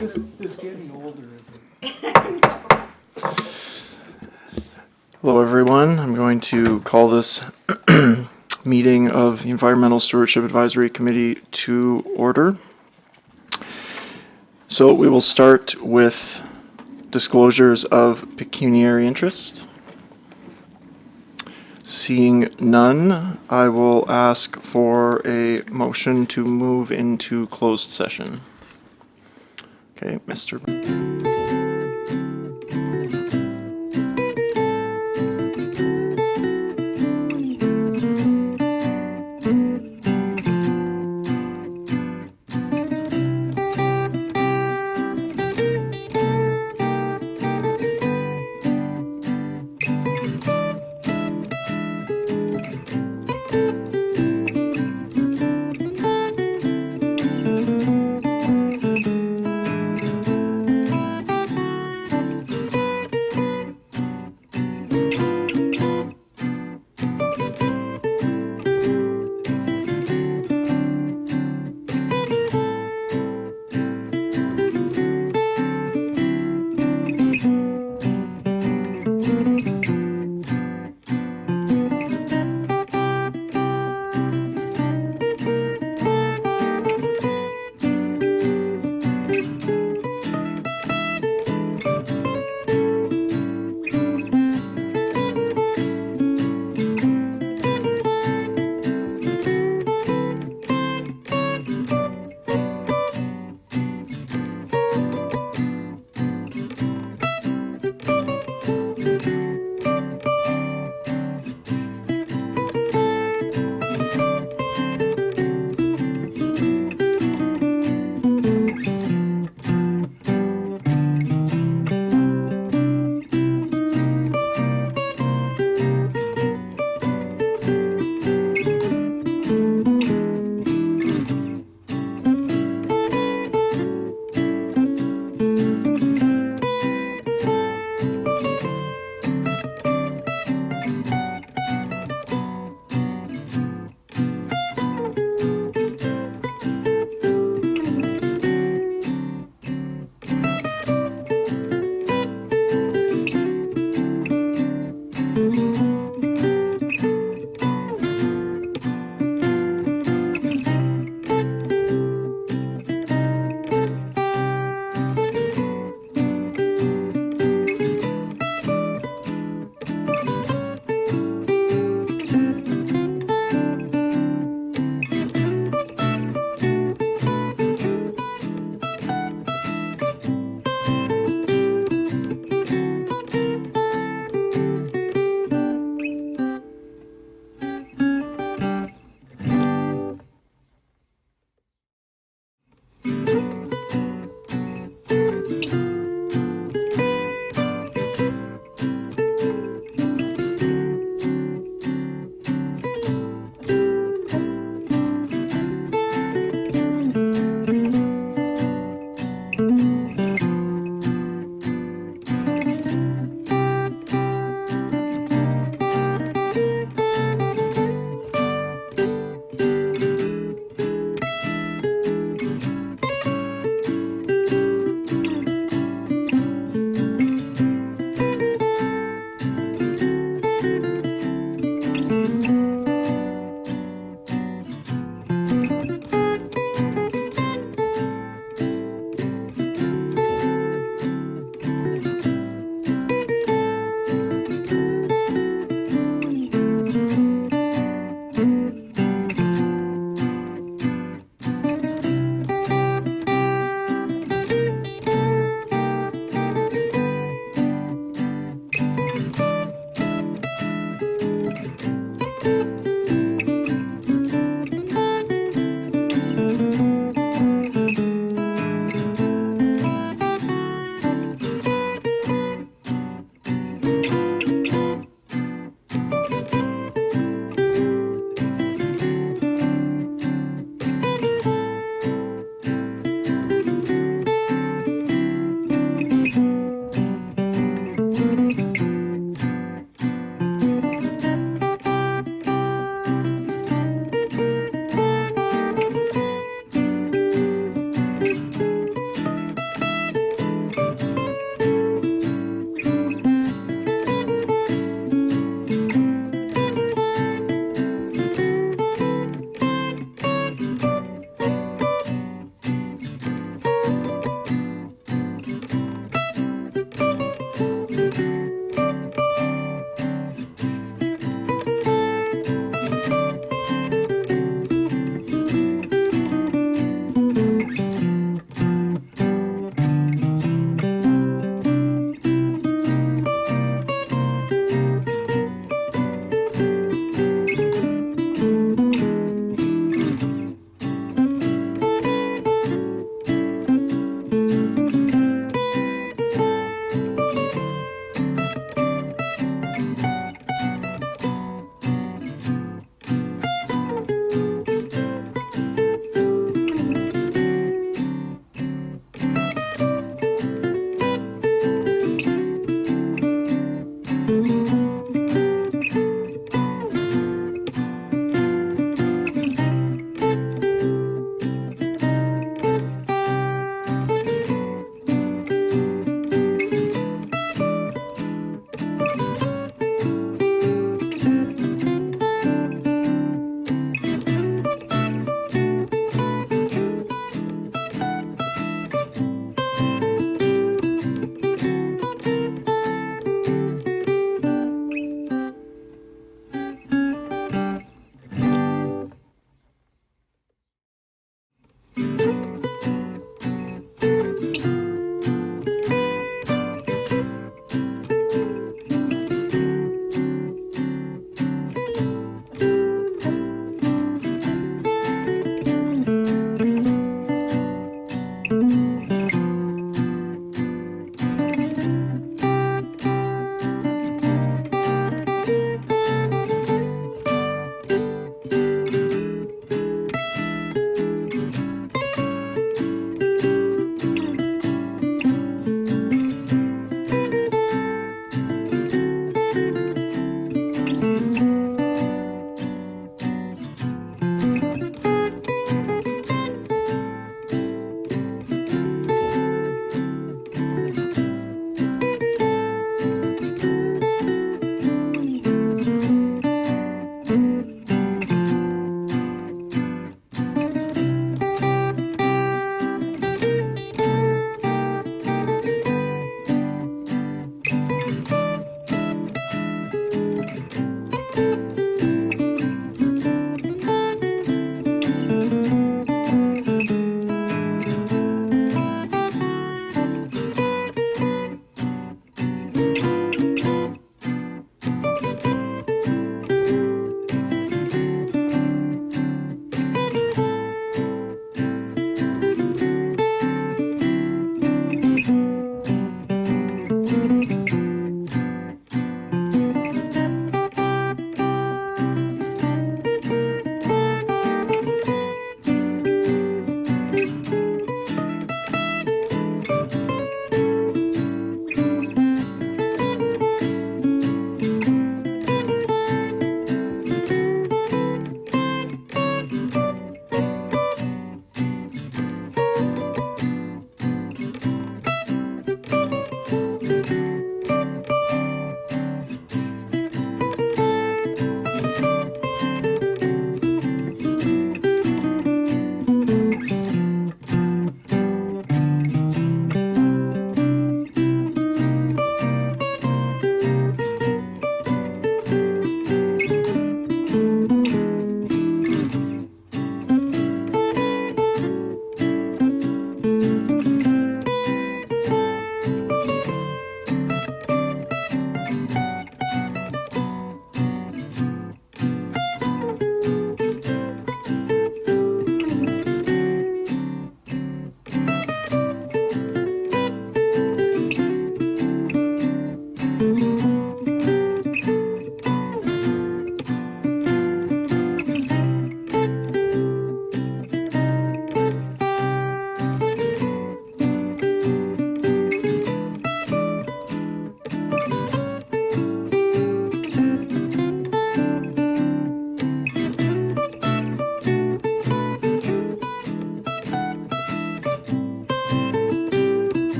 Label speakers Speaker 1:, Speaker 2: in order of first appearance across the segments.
Speaker 1: This getting older, isn't it?
Speaker 2: Hello everyone, I'm going to call this meeting of the Environmental Stewardship Advisory Committee to order. So we will start with disclosures of pecuniary interest. Seeing none, I will ask for a motion to move into closed session. Okay, Mr.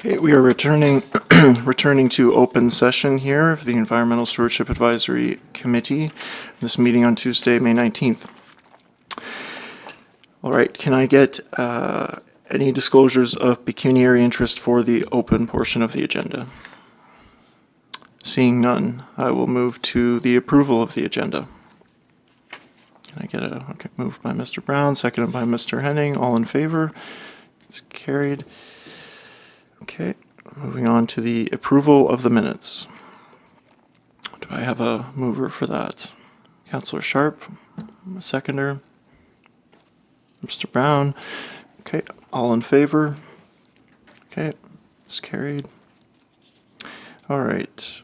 Speaker 2: Okay, we are returning returning to open session here of the Environmental Stewardship Advisory Committee. This meeting on Tuesday, May 19th. All right, can I get any disclosures of pecuniary interest for the open portion of the agenda? Seeing none, I will move to the approval of the agenda. Can I get a moved by Mr. Brown, seconded by Mr. Henning, all in favor? It's carried. Okay, moving on to the approval of the minutes. Do I have a mover for that? Councillor Sharp, a seconder. Mr. Brown. Okay, all in favor? Okay, it's carried. All right.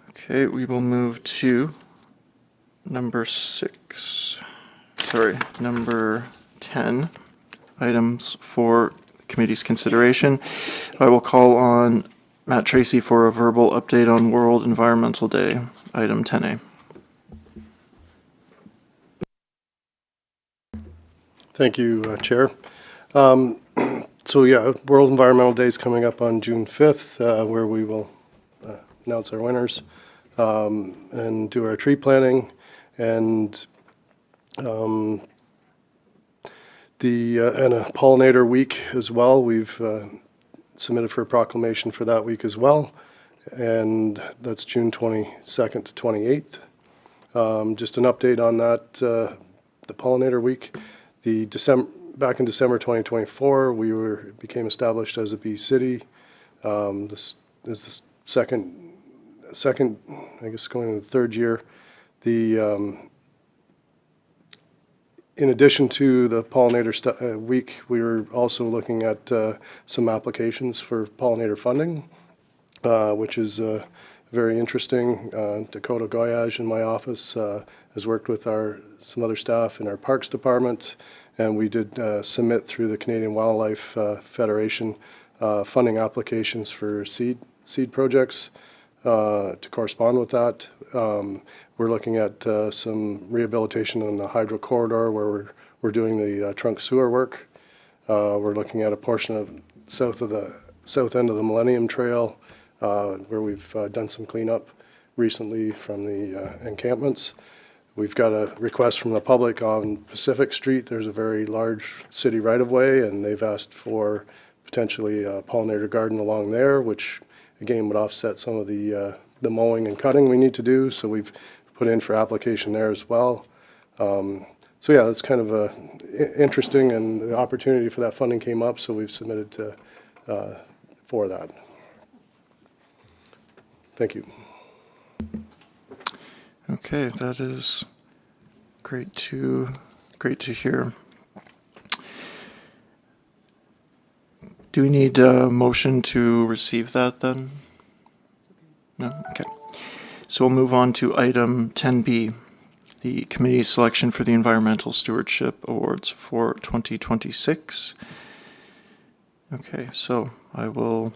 Speaker 2: Okay, we will move to number 10, items for committee's consideration. I will call on Matt Tracy for a verbal update on World Environmental Day, item 10A.
Speaker 3: Thank you, Chair. So yeah, World Environmental Day is coming up on June 5th, where we will announce our winners and do our tree planting, and and a pollinator week as well. We've submitted for a proclamation for that week as well, and that's June 22nd to 28th. Just an update on that, the pollinator week. Back in December 2024, we became established as a bee city. This is the second, I guess, going into the third year. In addition to the pollinator week, we were also looking at some applications for pollinator funding, which is very interesting. Dakota Goyage in my office has worked with some other staff in our Parks Department, and we did submit through the Canadian Wildlife Federation funding applications for seed projects to correspond with that. We're looking at some rehabilitation on the hydro corridor where we're doing the trunk sewer work. We're looking at a portion of south end of the Millennium Trail where we've done some cleanup recently from the encampments. We've got a request from the public on Pacific Street. There's a very large city right-of-way, and they've asked for potentially a pollinator garden along there, which again would offset some of the mowing and cutting we need to do. So we've put in for application there as well. So yeah, that's kind of interesting, and the opportunity for that funding came up, so we've submitted for that. Thank you.
Speaker 2: Okay, that is great to hear. Do we need a motion to receive that then? No? Okay. So we'll move on to item 10B, the committee's selection for the Environmental Stewardship Awards for 2026. Okay, so I will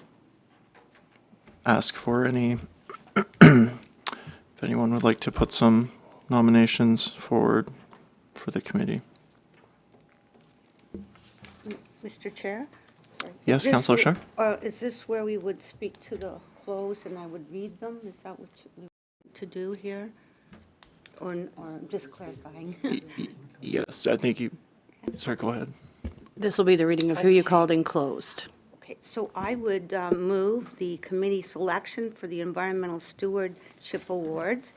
Speaker 2: ask for any if anyone would like to put some nominations forward for the committee.
Speaker 4: Mr. Chair?
Speaker 2: Yes, Councillor Sharp?
Speaker 4: Is this where we would speak to the close and I would read them? Is that what we want to do here? Or just clarifying?
Speaker 2: Yes, I think you... Sorry, go ahead.
Speaker 5: This will be the reading of who you called in closed.
Speaker 4: Okay, so I would move the committee selection for the Environmental Stewardship Awards,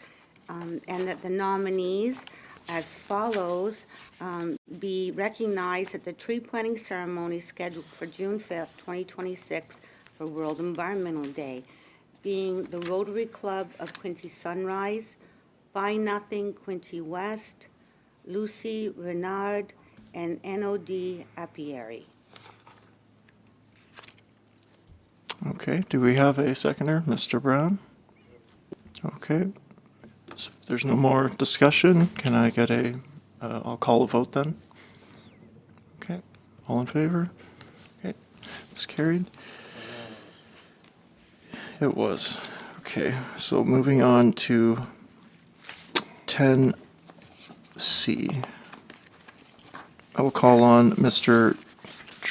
Speaker 4: and that the nominees as follows be recognized at the tree planting ceremony scheduled for June 5th, 2026 for World Environmental Day, being the Rotary Club of Quinte Sunrise, Buy Nothing Quinte West, Lucy Renard, and NOD Apiary.
Speaker 2: Okay, do we have a seconder? Mr. Brown? Okay. So if there's no more discussion, can I get I'll call a vote then. Okay, all in favor? Okay, it's carried. It was. Okay, so moving on to 10C. I will call on Mr.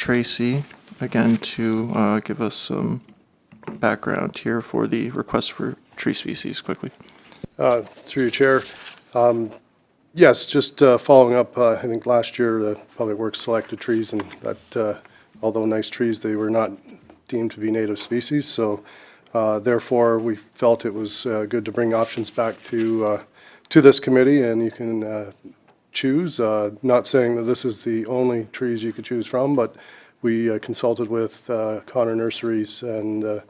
Speaker 2: Tracy again to give us some background here for the request for tree species quickly.
Speaker 3: Through your chair. Yes, just following up, I think last year the Public Works selected trees and that, although nice trees, they were not deemed to be native species. So therefore, we felt it was good to bring options back to this committee, and you can choose. Not saying that this is the only trees you could choose from, but we consulted with Conan Nurseries and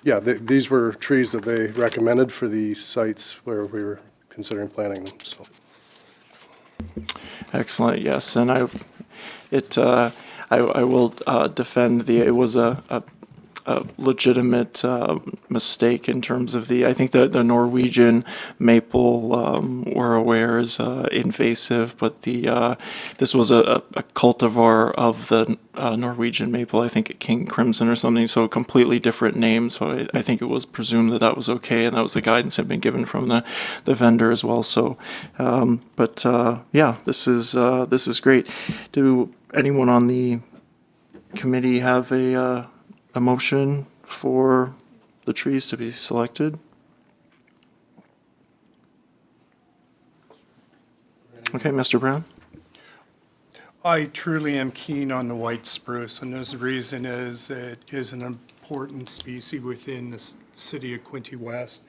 Speaker 3: yeah, these were trees that they recommended for the sites where we were considering planting them, so.
Speaker 2: Excellent. Yes, and I will defend it was a legitimate mistake in terms of I think the Norwegian maple, we're aware, is invasive, but this was a cultivar of the Norwegian maple, I think King Crimson or something, so a completely different name. So I think it was presumed that was okay, and that was the guidance that had been given from the vendor as well. So, yeah, this is great. Do anyone on the committee have a motion for the trees to be selected? Okay, Mr. Brown.
Speaker 6: I truly am keen on the white spruce, and the reason is it is an important species within the city of Quinte West,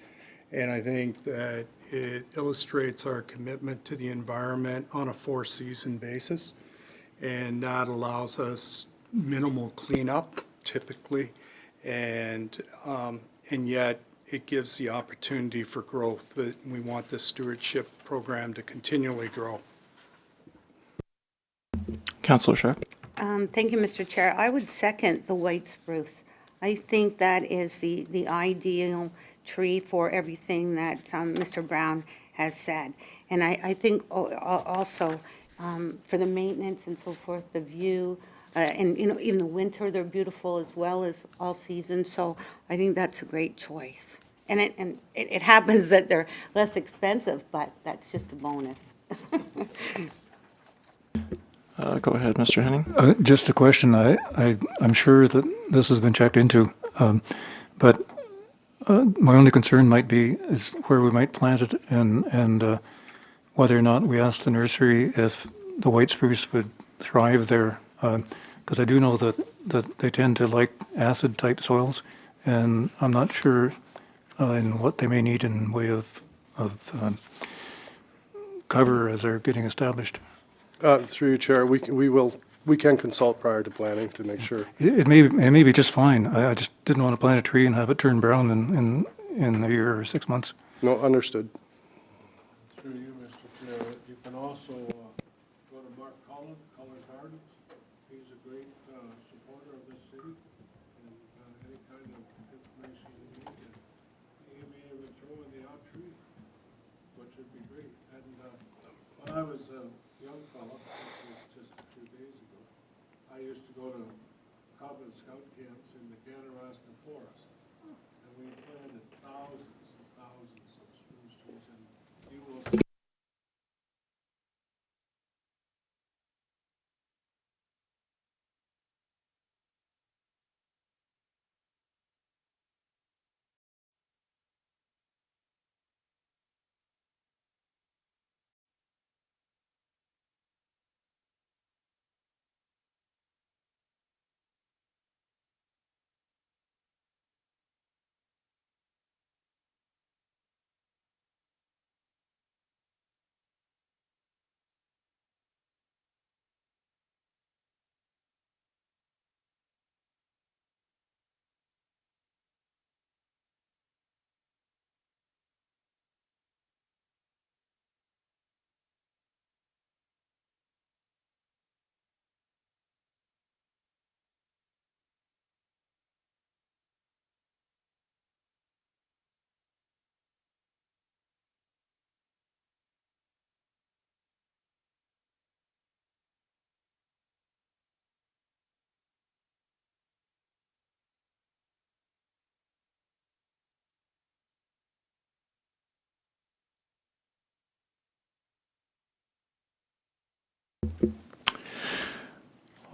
Speaker 6: and I think that it illustrates our commitment to the environment on a four-season basis, and that allows us minimal cleanup typically, and yet it gives the opportunity for growth. That we want this stewardship program to continually grow.
Speaker 2: Councillor Sharp.
Speaker 4: Thank you, Mr. Chair. I would second the white spruce. I think that is the ideal tree for everything that Mr. Brown has said. And I think also for the maintenance and so forth, the view, and even the winter, they're beautiful as well as all season. So I think that's a great choice. And it happens that they're less expensive, but that's just a bonus.
Speaker 2: Go ahead, Mr. Henning.
Speaker 7: Just a question. I'm sure that this has been checked into, but my only concern might be is where we might plant it, and whether or not we ask the nursery if the white spruce would thrive there, because I do know that they tend to like acid-type soils, and I'm not sure in what they may need in way of cover as they're getting established.
Speaker 3: Through your chair, we can consult prior to planting to make sure.
Speaker 7: It may be just fine. I just didn't want to plant a tree and have it turn brown in a year or 6 months.
Speaker 3: No, understood.
Speaker 8: Through you, Mr. Chair, you can also go to Mark Cullen, Cullen Gardens. He's a great supporter of this city, and any kind of information you need, and he may even throw in the odd tree, which would be great. And when I was a young fella, which was just a few days ago, I used to go to Cub and Scout camps in the Kanarastan Forest, and we planted thousands and thousands of spruce trees, and you will see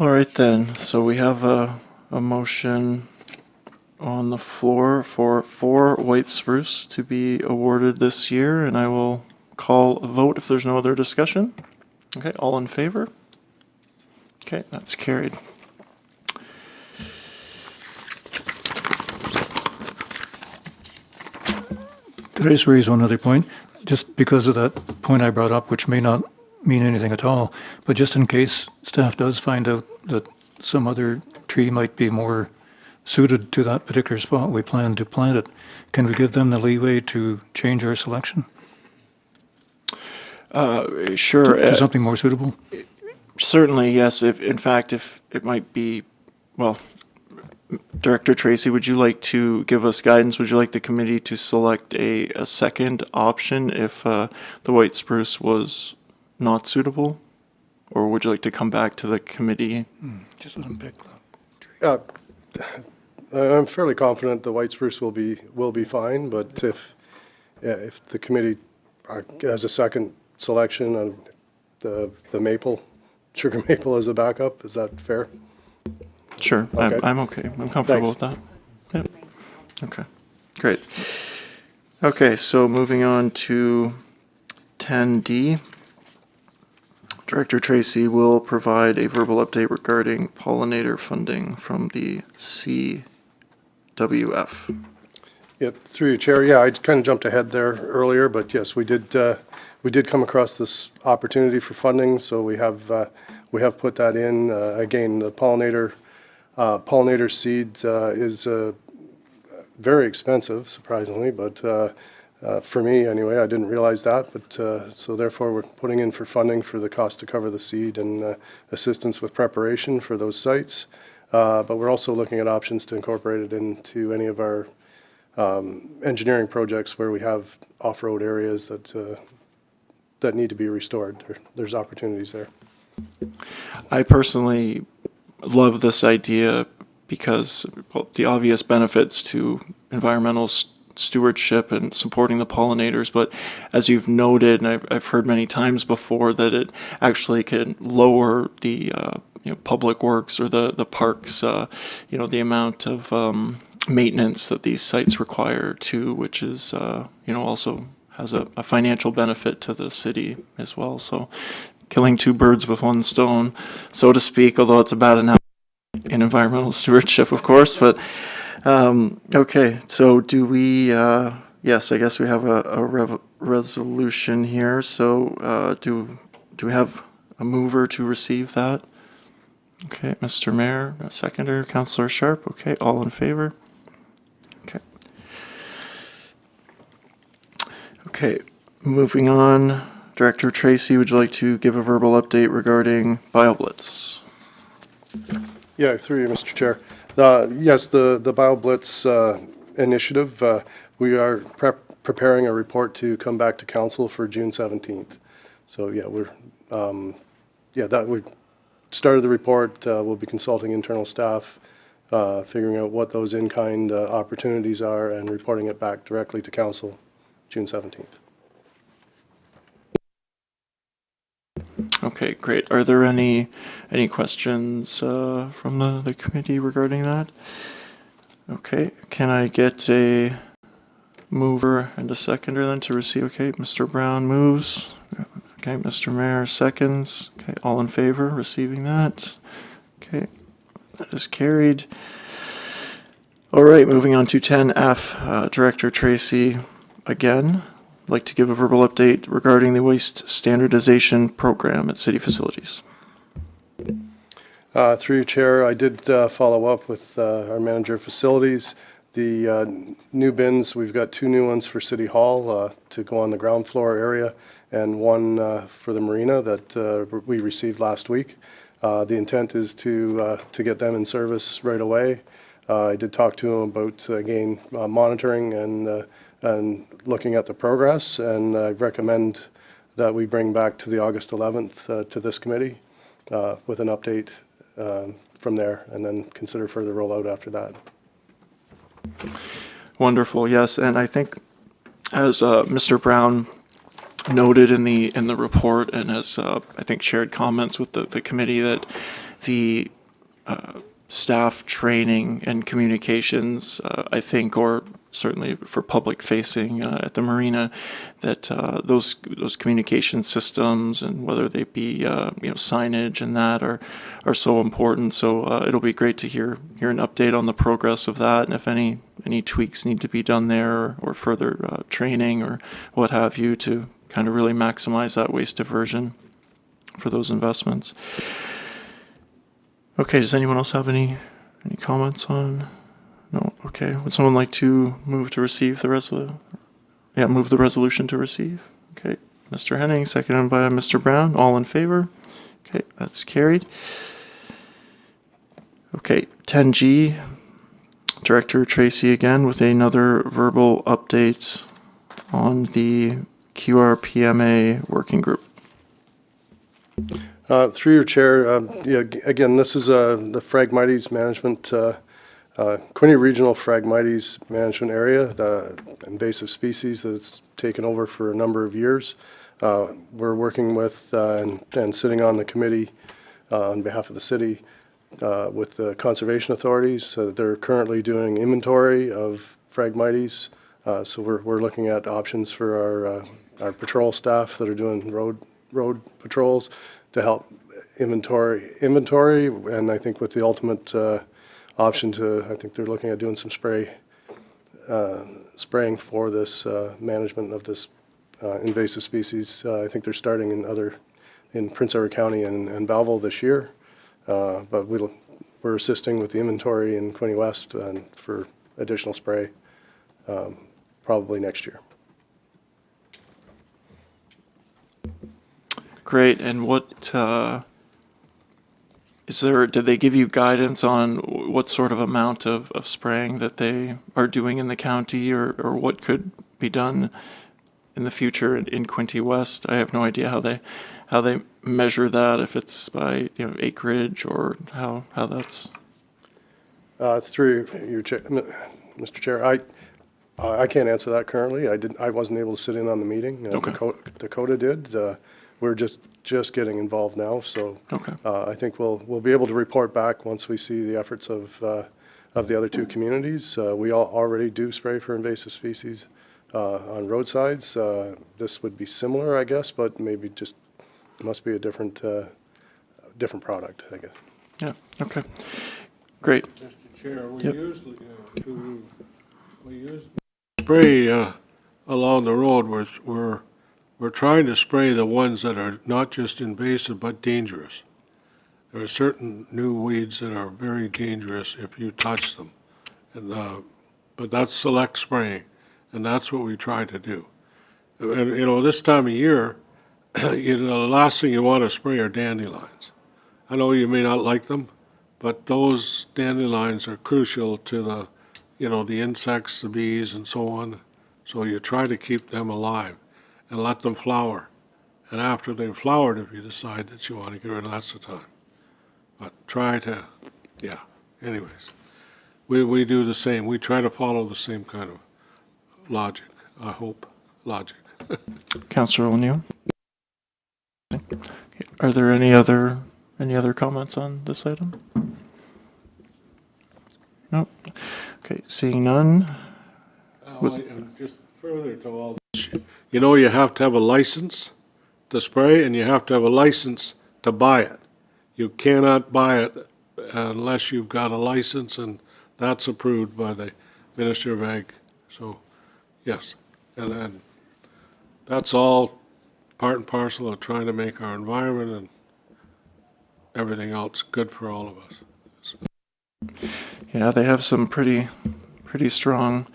Speaker 2: All right then, so we have a motion on the floor for 4 white spruce to be awarded this year, and I will call a vote if there's no other discussion. Okay, all in favor? Okay, that's carried.
Speaker 7: Could I just raise one other point? Just because of that point I brought up, which may not mean anything at all, but just in case staff does find out that some other tree might be more suited to that particular spot, we plan to plant it. Can we give them the leeway to change our selection
Speaker 2: Sure.
Speaker 7: to something more suitable?
Speaker 2: Certainly, yes. If it might be, well, Director Tracy, would you like to give us guidance? Would you like the committee to select a second option if the white spruce was not suitable? Or would you like to come back to the committee?
Speaker 7: Just let them pick that.
Speaker 3: I'm fairly confident the white spruce will be fine, but if the committee has a second selection on the maple, sugar maple as a backup, is that fair?
Speaker 2: Sure,
Speaker 3: Okay.
Speaker 2: I'm okay. I'm comfortable
Speaker 3: Thanks.
Speaker 2: with that. Yep. Okay, great. Okay, so moving on to 10D. Director Tracy will provide a verbal update regarding pollinator funding from the CWF.
Speaker 3: Yeah, through your chair, yeah, I kind of jumped ahead there earlier, but yes, we did come across this opportunity for funding, so we have put that in. Again, the pollinator seed is very expensive, surprisingly, but for me anyway, I didn't realize that, but so therefore we're putting in for funding for the cost to cover the seed and assistance with preparation for those sites. But we're also looking at options to incorporate it into any of our engineering projects where we have off-road areas that need to be restored. There's opportunities there.
Speaker 2: I personally love this idea because, well, the obvious benefits to environmental stewardship and supporting the pollinators, but as you've noted, and I've heard many times before, that it actually can lower the public works or the parks, the amount of maintenance that these sites require too, which is also has a financial benefit to the city as well. So killing 2 birds with 1 stone, so to speak, although it's a bad analogy in environmental stewardship, of course. But okay, so do we, yes, I guess we have a resolution here. So do we have a mover to receive that? Okay, Mr. Mayor, a seconder, Councillor Sharp. Okay, all in favor? Okay. Okay, moving on. Director Tracy, would you like to give a verbal update regarding BioBlitz?
Speaker 3: Yeah, through you, Mr. Chair. Yes, the BioBlitz initiative, we are preparing a report to come back to council for June 17th. So yeah, we started the report. We'll be consulting internal staff, figuring out what those in-kind opportunities are and reporting it back directly to council June 17th.
Speaker 2: Okay, great. Are there any questions from the committee regarding that? Okay, can I get a mover and a seconder then to receive? Okay, Mr. Brown moves. Okay, Mr. Mayor seconds. Okay, all in favor receiving that? Okay, that is carried. All right, moving on to 10F. Director Tracy, again, I'd like to give a verbal update regarding the waste standardization program at city facilities.
Speaker 3: Through your chair, I did follow up with our manager of facilities. The new bins, we've got 2 new ones for City Hall to go on the ground floor area, and 1 for the marina that we received last week. The intent is to get them in service right away. I did talk to him about, again, monitoring and looking at the progress, and I recommend that we bring back to the August 11th to this committee with an update from there, and then consider further rollout after that.
Speaker 2: Wonderful, yes, and I think as Mr. Brown noted in the report, and as I think shared comments with the committee, that the staff training and communications, I think, or certainly for public facing at the marina, that those communication systems and whether they be signage and that are so important. So it'll be great to hear an update on the progress of that, and if any tweaks need to be done there, or further training or what have you, to kind of really maximize that waste diversion for those investments. Okay, does anyone else have any comments on? No. Okay. Would someone like to move to receive the resolution? Yeah, move the resolution to receive. Okay. Mr. Henning, seconded by Mr. Brown. All in favor? Okay, that's carried. Okay, 10G, Director Tracy again with another verbal update on the QRPMA working group.
Speaker 3: Through your chair, again, this is the Phragmites management, Quinte Regional Phragmites management area, the invasive species that's taken over for a number of years. We're working with and sitting on the committee on behalf of the city with the conservation authorities. They're currently doing inventory of Phragmites, so we're looking at options for our patrol staff that are doing road patrols to help inventory, and I think with the ultimate option to, I think they're looking at doing some spraying for this management of this invasive species. I think they're starting in Prince Edward County and Belleville this year, but we're assisting with the inventory in Quinte West and for additional spray probably next year.
Speaker 2: Great. And what is there? Did they give you guidance on what sort of amount of spraying that they are doing in the county, or what could be done in the future in Quinte West? I have no idea how they measure that, if it's by acreage or how that's.
Speaker 3: Through your chair, Mr. Chair, I can't answer that currently. I wasn't able to sit in on the meeting.
Speaker 2: Okay.
Speaker 3: Dakota did. We're just getting involved now, so
Speaker 2: Okay.
Speaker 3: I think we'll be able to report back once we see the efforts of the other two communities. We already do spray for invasive species on roadsides. This would be similar, I guess, but maybe just must be a different product, I guess.
Speaker 2: Yeah. Okay. Great.
Speaker 8: Mr. Chair, we
Speaker 2: Yep.
Speaker 8: usually, spray along the road. We're trying to spray the ones that are not just invasive but dangerous. There are certain new weeds that are very dangerous if you touch them, and but that's select spraying, and that's what we try to do. And this time of year, the last thing you want to spray are dandelions. I know you may not like them, but those dandelions are crucial to the insects, the bees, and so on. So you try to keep them alive and let them flower. And after they've flowered, if you decide that you want to get rid of, that's the time. But try to, anyways. We do the same. We try to follow the same kind of logic, I hope, logic.
Speaker 2: Councillor O'Neill. Are there any other comments on this item? No. Okay, seeing none.
Speaker 8: And just further to all this, you have to have a license to spray, and you have to have a license to buy it. You cannot buy it unless you've got a license, and that's approved by the Minister of Ag. So, yes, and then that's all part and parcel of trying to make our environment and everything else good for all of us.
Speaker 2: Yeah, they have some pretty strong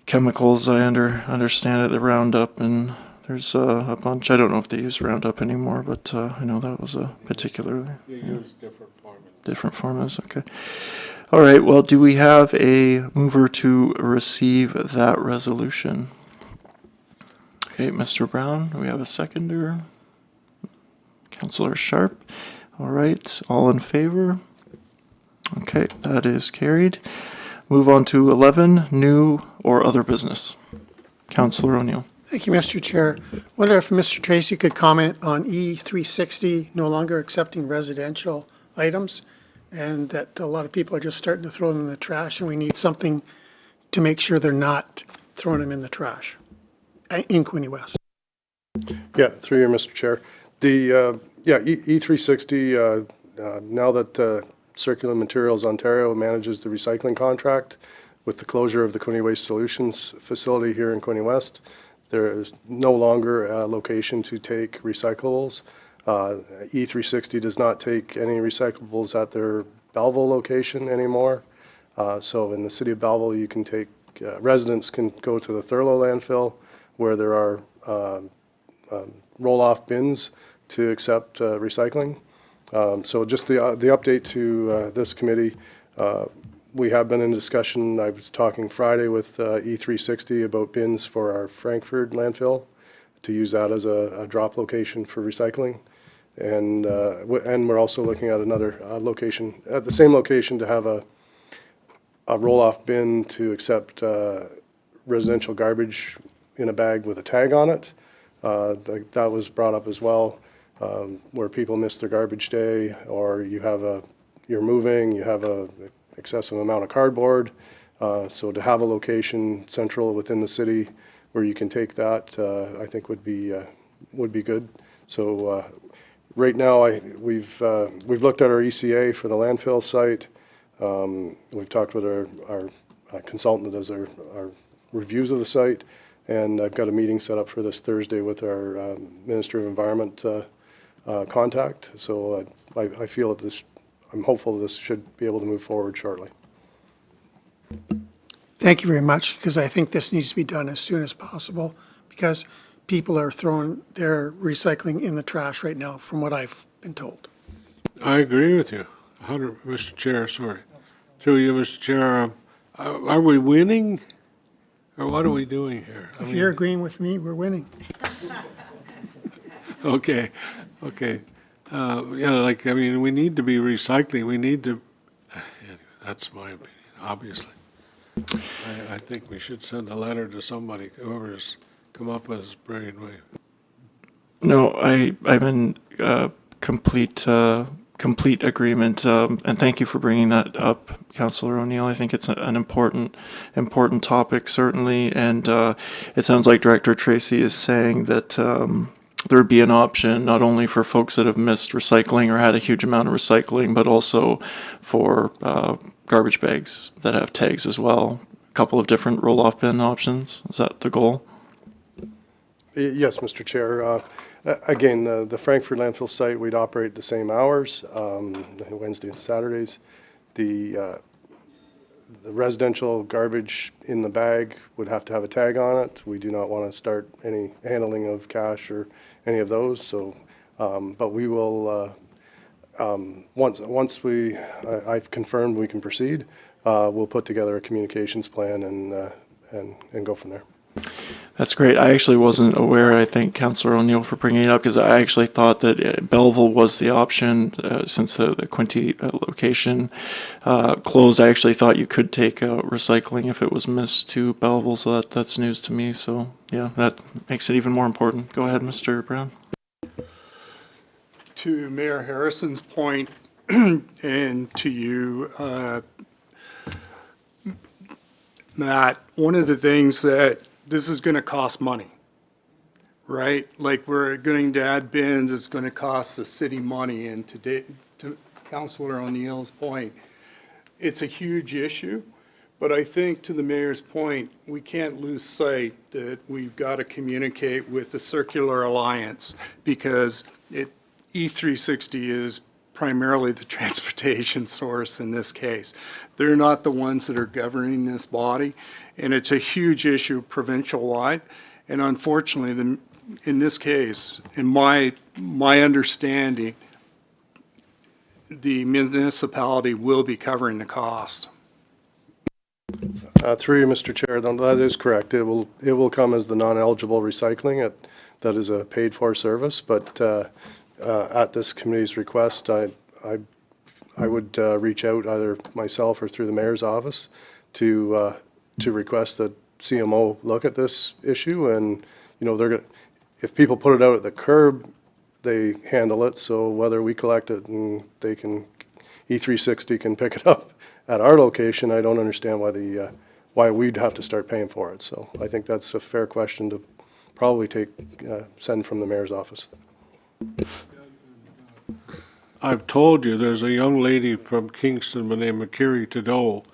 Speaker 2: chemicals. I understand it. The Roundup, and there's a bunch. I don't know if they use Roundup anymore, but I know that was a particularly
Speaker 8: You use different formulas.
Speaker 2: different formulas. Okay. All right. Well, do we have a mover to receive that resolution? Okay, Mr. Brown. Do we have a seconder? Councillor Sharp. All right. All in favor? Okay, that is carried. Move on to 11, new or other business. Councillor O'Neill.
Speaker 1: Thank you, Mr. Chair. Wonder if Mr. Tracy could comment on E360 no longer accepting residential
Speaker 9: items, and that a lot of people are just starting to throw them in the trash, and we need something to make sure they're not throwing them in the trash in Quinte West.
Speaker 3: Yeah, through you, Mr. Chair. The, E360, now that Circular Materials Ontario manages the recycling contract with the closure of the Quinte Waste Solutions facility here in Quinte West, there is no longer a location to take recyclables. E360 does not take any recyclables at their Belleville location anymore. So in the city of Belleville, you can take, residents can go to the Thurlow landfill where there are roll-off bins to accept recycling. So just the update to this committee, we have been in discussion. I was talking Friday with E360 about bins for our Frankfurt landfill to use that as a drop location for recycling. And we're also looking at another location, at the same location, to have a roll-off bin to accept residential garbage in a bag with a tag on it. That was brought up as well, where people miss their garbage day, or you're moving, you have a excessive amount of cardboard. So to have a location central within the city where you can take that, I think would be good. So right now, we've looked at our ECA for the landfill site. We've talked with our consultant that does our reviews of the site, and I've got a meeting set up for this Thursday with our Minister of Environment contact. So I feel that I'm hopeful this should be able to move forward shortly.
Speaker 9: Thank you very much, because I think this needs to be done as soon as possible, because people are throwing their recycling in the trash right now, from what I've been told.
Speaker 8: I agree with you. Mr. Chair, sorry. Through you, Mr. Chair, are we winning? Or what are we doing here?
Speaker 9: If you're agreeing with me, we're winning.
Speaker 8: Okay. We need to be recycling. We need to, that's my opinion, obviously. I think we should send a letter to somebody, whoever's come up with this brainwave.
Speaker 2: No, I'm in complete agreement, and thank you for bringing that up, Councillor O'Neill. I think it's an important topic, certainly, and it sounds like Director Tracy is saying that there would be an option not only for folks that have missed recycling or had a huge amount of recycling, but also for garbage bags that have tags as well. A couple of different roll-off bin options. Is that the goal?
Speaker 3: Yes, Mr. Chair. Again, the Frankfurt landfill site, we'd operate the same hours, Wednesdays and Saturdays. The residential garbage in the bag would have to have a tag on it. We do not want to start any handling of cash or any of those. So, but we will, once I've confirmed we can proceed, we'll put together a communications plan and go from there.
Speaker 2: That's great. I actually wasn't aware. I thank Councillor O'Neill for bringing it up, because I actually thought that Belleville was the option since the Quinte location closed. I actually thought you could take recycling if it was missed to Belleville, so that's news to me. So yeah, that makes it even more important. Go ahead, Mr. Brown.
Speaker 6: To Mayor Harrison's point, and to you, Matt, one of the things that this is going to cost money, right? Like, we're going to add bins, it's going to cost the city money. And to Councillor O'Neill's point, it's a huge issue. But I think, to the mayor's point, we can't lose sight that we've got to communicate with the Circular Alliance, because E360 is primarily the transportation source in this case. They're not the ones that are governing this body, and it's a huge issue provincial-wide. And unfortunately, in this case, in my understanding, the municipality will be covering the cost.
Speaker 3: Through you, Mr. Chair, that is correct. It will come as the non-eligible recycling. That is a paid-for service, but at this committee's request, I would reach out either myself or through the mayor's office to request that CMO look at this issue. And if people put it out at the curb, they handle it. So whether we collect it and they can E360 can pick it up at our location, I don't understand why we'd have to start paying for it. So I think that's a fair question to probably send from the mayor's office.
Speaker 8: I've told you, there's a young lady from Kingston by the name of Carrie Tadeau,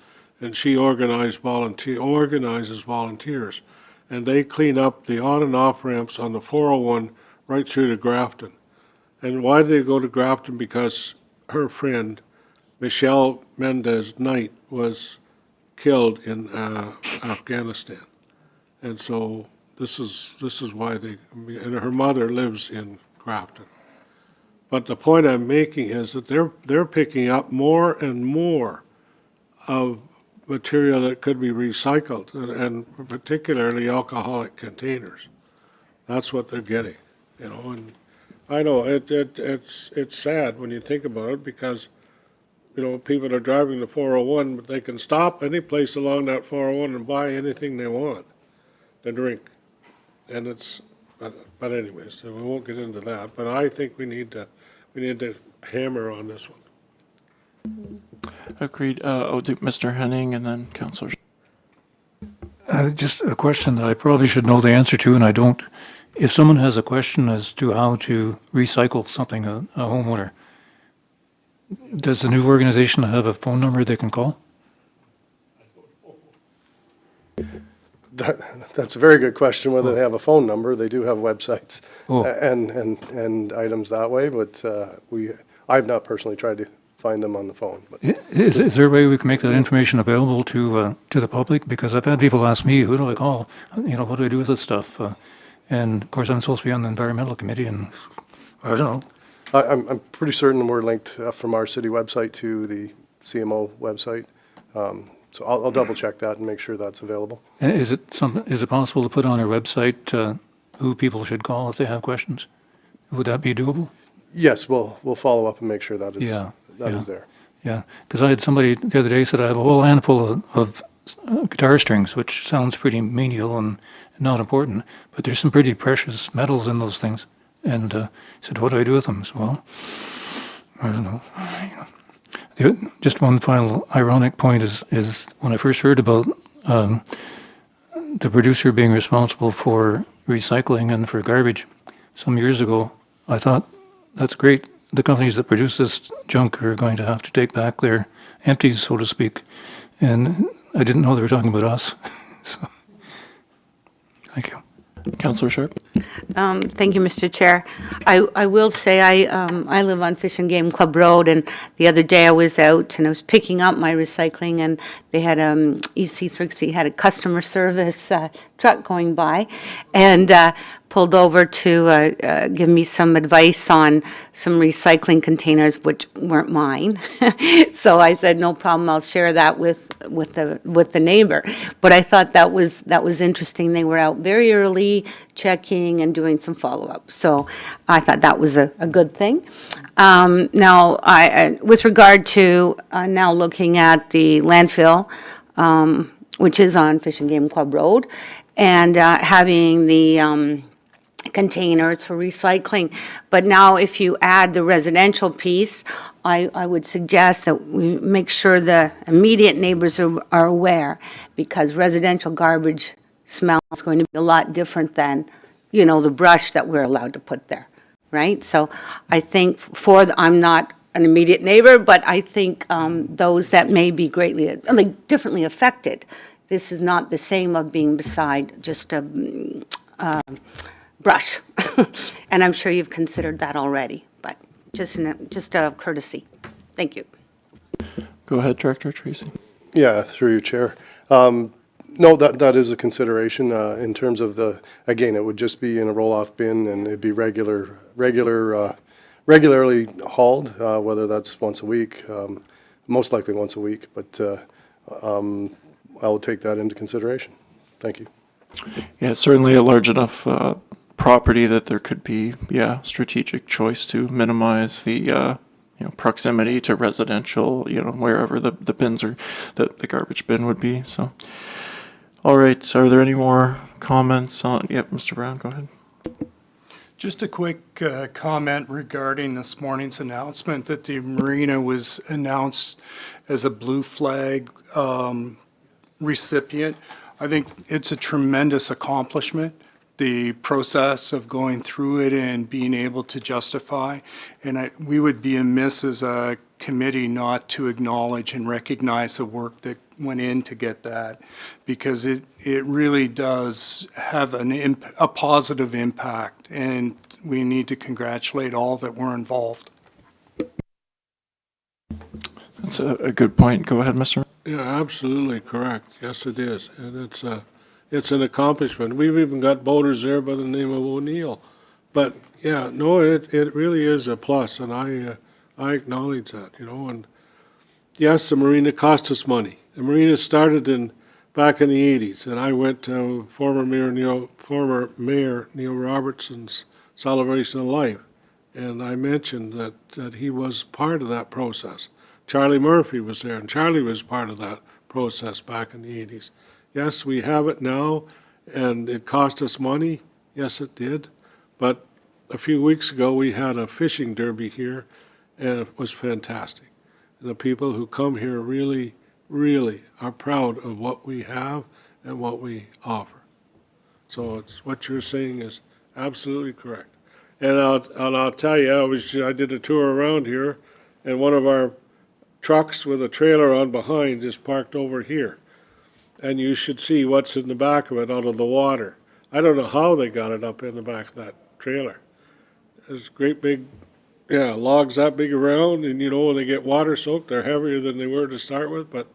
Speaker 8: and she organizes volunteers, and they clean up the on and off ramps on the 401 right through to Grafton. And why do they go to Grafton? Because her friend, Michelle Mendez Knight, was killed in Afghanistan. And so this is why and her mother lives in Grafton. But the point I'm making is that they're picking up more and more of material that could be recycled, and particularly alcoholic containers. That's what they're getting, and I know it's sad when you think about it, because, people are driving the 401, but they can stop any place along that 401 and buy anything they want to drink. And but anyways, so we won't get into that. But I think we need to hammer on this one.
Speaker 2: Agreed. Mr. Henning and then Councillor.
Speaker 7: Just a question that I probably should know the answer to, and I don't. If someone has a question as to how to recycle something, a homeowner, does the new organization have a phone number they can call?
Speaker 3: That's a very good question, whether they have a phone number. They do have websites
Speaker 7: Oh.
Speaker 3: and items that way, but I've not personally tried to find them on the phone. But
Speaker 7: Is there a way we can make that information available to the public? Because I've had people ask me, who do I call? What do I do with this stuff? And of course, I'm supposed to be on the environmental committee, and I don't know.
Speaker 3: I'm pretty certain we're linked from our city website to the CMO website. So I'll double check that and make sure that's available.
Speaker 7: And is it possible to put on our website who people should call if they have questions? Would that be doable?
Speaker 3: Yes, we'll follow up and make sure that is is there.
Speaker 7: Yeah, because I had somebody the other day said I have a whole handful of guitar strings, which sounds pretty menial and not important, but there's some pretty precious metals in those things. And he said, what do I do with them? So, well, I don't know. Just one final ironic point is when I first heard about the producer being responsible for recycling and for garbage some years ago, I thought, that's great. The companies that produce this junk are going to have to take back their empties, so to speak. And I didn't know they were talking about us. So, thank you.
Speaker 2: Councillor Sharp.
Speaker 4: Thank you, Mr. Chair. I will say I live on Fish and Game Club Road, and the other day I was out and I was picking up my recycling, and they had EC360 had a customer service truck going by, and pulled over to give me some advice on some recycling containers, which weren't mine. So I said, no problem, I'll share that with the neighbor. But I thought that was interesting. They were out very early, checking and doing some follow-up. So I thought that was a good thing. Now, with regard to now looking at the landfill, which is on Fish and Game Club Road, and having the containers for recycling. But now if you add the residential piece, I would suggest that we make sure the immediate neighbors are aware, because residential garbage smell is going to be a lot different than, the brush that we're allowed to put there, right? So I think I'm not an immediate neighbor, but I think those that may be greatly, differently affected. This is not the same of being beside just a brush. And I'm sure you've considered that already, but just a courtesy. Thank you.
Speaker 2: Go ahead, Director Tracy.
Speaker 3: Yeah, through you, Chair. No, that is a consideration in terms of again, it would just be in a roll-off bin, and it'd be regularly hauled, whether that's once a week, most likely once a week, but I will take that into consideration. Thank you.
Speaker 2: Yeah, it's certainly a large enough property that there could be, strategic choice to minimize the proximity to residential, wherever the bins are, the garbage bin would be. So, all right. So, are there any more comments on? Yep, Mr. Brown, go ahead.
Speaker 6: Just a quick comment regarding this morning's announcement that the marina was announced as a blue flag recipient. I think it's a tremendous accomplishment, the process of going through it and being able to justify. And we would be amiss as a committee not to acknowledge and recognize the work that went in to get that, because it really does have a positive impact, and we need to congratulate all that were involved.
Speaker 2: That's a good point. Go ahead, Mr.
Speaker 8: Yeah, absolutely correct. Yes, it is. And it's an accomplishment. We've even got boaters there by the name of O'Neill. But yeah, no, it really is a plus, and I acknowledge that, you know. And yes, the marina cost us money. The marina started back in the 80s, and I went to former Mayor Neil Robertson's celebration of life, and I mentioned that he was part of that process. Charlie Murphy was there, and Charlie was part of that process back in the 80s. Yes, we have it now, and it cost us money. Yes, it did. But a few weeks ago, we had a fishing derby here, and it was fantastic. And the people who come here really, really are proud of what we have and what we offer. So it's what you're saying is absolutely correct. And I'll tell you, I did a tour around here, and one of our trucks with a trailer on behind is parked over here. And you should see what's in the back of it out of the water. I don't know how they got it up in the back of that trailer. There's great big, logs that big around, and you know, when they get water soaked, they're heavier than they were to start with, but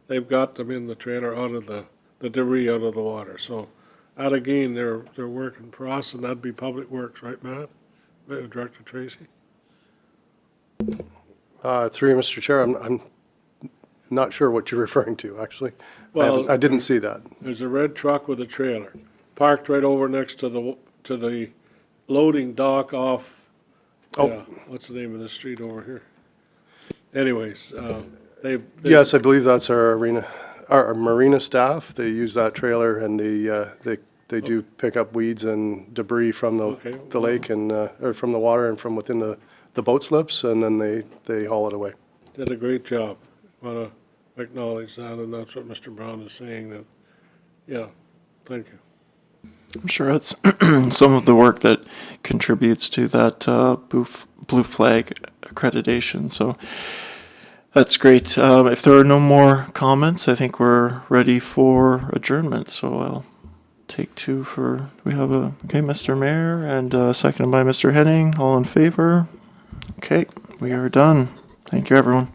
Speaker 8: they've got them in the trailer out of the debris out of the water. So that again, they're working for us, and that'd be Public Works, right, Matt? Director Tracy?
Speaker 3: Through you, Mr. Chair, I'm not sure what you're referring to, actually.
Speaker 8: Well,
Speaker 3: I didn't see that.
Speaker 8: There's a red truck with a trailer parked right over next to the loading dock off. What's the name of the street over here? Anyways,
Speaker 3: Yes, I believe that's our marina staff. They use that trailer, and they do pick up weeds and debris from the lake and or from the water and from within the boat slips, and then they haul it away.
Speaker 8: did a great job. Want to acknowledge that, and that's what Mr. Brown is saying. That, yeah, thank you.
Speaker 2: I'm sure it's some of the work that contributes to that blue flag accreditation. So that's great. If there are no more comments, I think we're ready for adjournment. So I'll take two for, we have Mr. Mayor, and seconded by Mr. Henning. All in favor? Okay, we are done. Thank you, everyone.